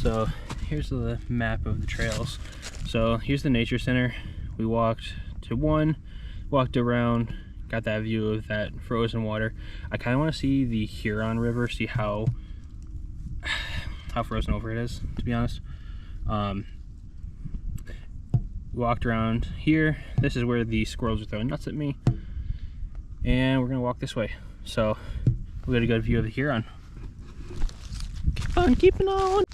So here's the map of the trails. So here's the nature center. We walked to one, walked around, got that view of that frozen water. I kind of want to see the Huron River, see how frozen over it is, to be honest. Walked around here. This is where the squirrels are throwing nuts at me. And we're gonna walk this way. So we got a good view of the Huron. Keep on keeping on.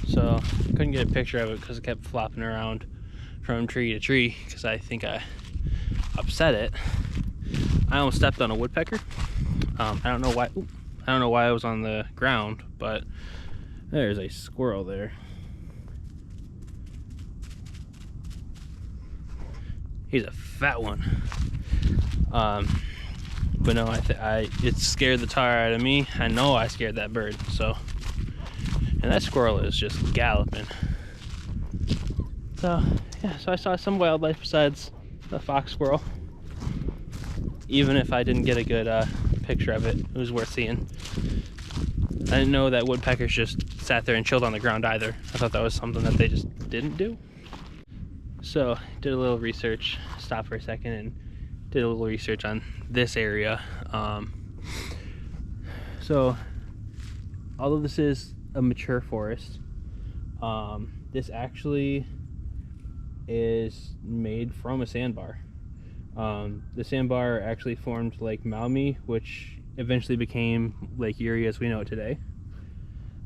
So couldn't get a picture of it because it kept flopping around from tree to tree because I think I upset it. I almost stepped on a woodpecker. I don't know why. I don't know why I was on the ground, but there's a squirrel there. He's a fat one. But no, it scared the tar out of me. I know I scared that bird. So, and that squirrel is just galloping. So yeah, so I saw some wildlife besides the fox squirrel. Even if I didn't get a good picture of it, it was worth seeing. I didn't know that woodpeckers just sat there and chilled on the ground either. I thought that was something that they just didn't do. So did a little research, stopped for a second and did a little research on this area. So although this is a mature forest, this actually is made from a sandbar. The sandbar actually formed Lake Maumee, which eventually became Lake Erie as we know it today.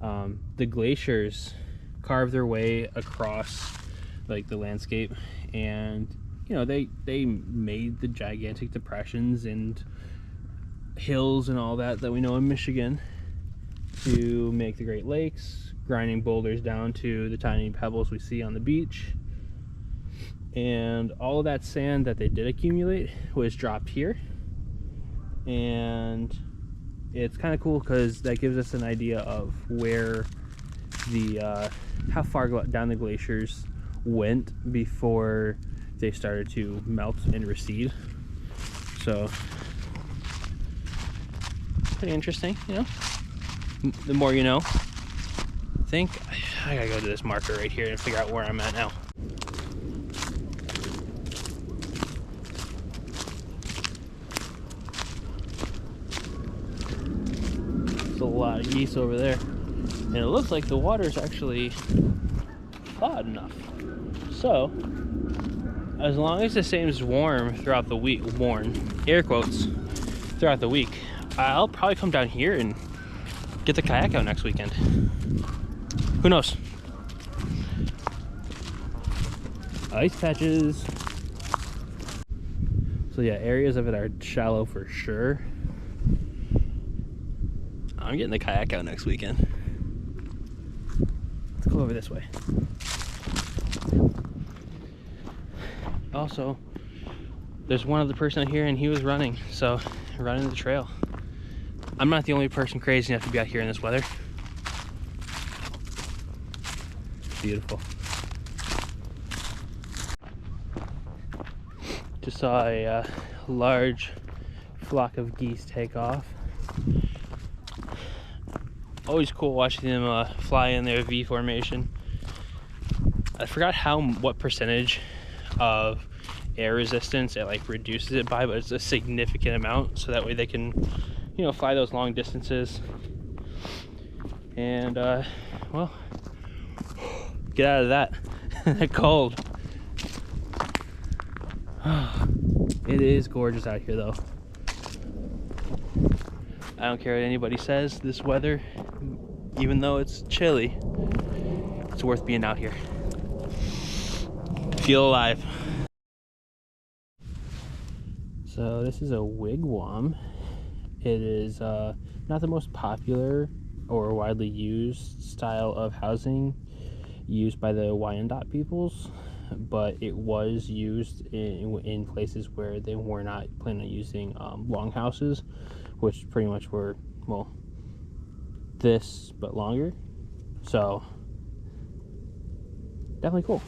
The glaciers carved their way across like the landscape, and you know they made the gigantic depressions and hills and all that we know in Michigan to make the Great Lakes, grinding boulders down to the tiny pebbles we see on the beach. And all of that sand that they did accumulate was dropped here, and it's kind of cool because that gives us an idea of where the how far down the glaciers went before they started to melt and recede. So pretty interesting, you know. The more you know. I think I gotta go to this marker right here and figure out where I'm at now. A lot of geese over there, and it looks like the water's actually thawed enough. So as long as it stays warm throughout the week, warm air quotes, throughout the week, I'll probably come down here and get the kayak out next weekend. Who knows? Ice patches. So yeah, areas of it are shallow for sure. I'm getting the kayak out next weekend. Let's go over this way. Also, there's one other person out here and he was running the trail. I'm not the only person crazy enough to be out here in this weather. Beautiful. Just saw a large flock of geese take off. Always cool watching them fly in their V formation. I forgot what percentage of air resistance it like reduces it by, but it's a significant amount, so that way they can, you know, fly those long distances. And well, get out of that. That cold. It is gorgeous out here though. I don't care what anybody says, this weather, even though it's chilly, it's worth being out here. Feel alive. So this is a wigwam. It is not the most popular or widely used style of housing used by the Wyandot peoples, but it was used in places where they were not planning on using longhouses, which pretty much were, well, this but longer. So definitely cool.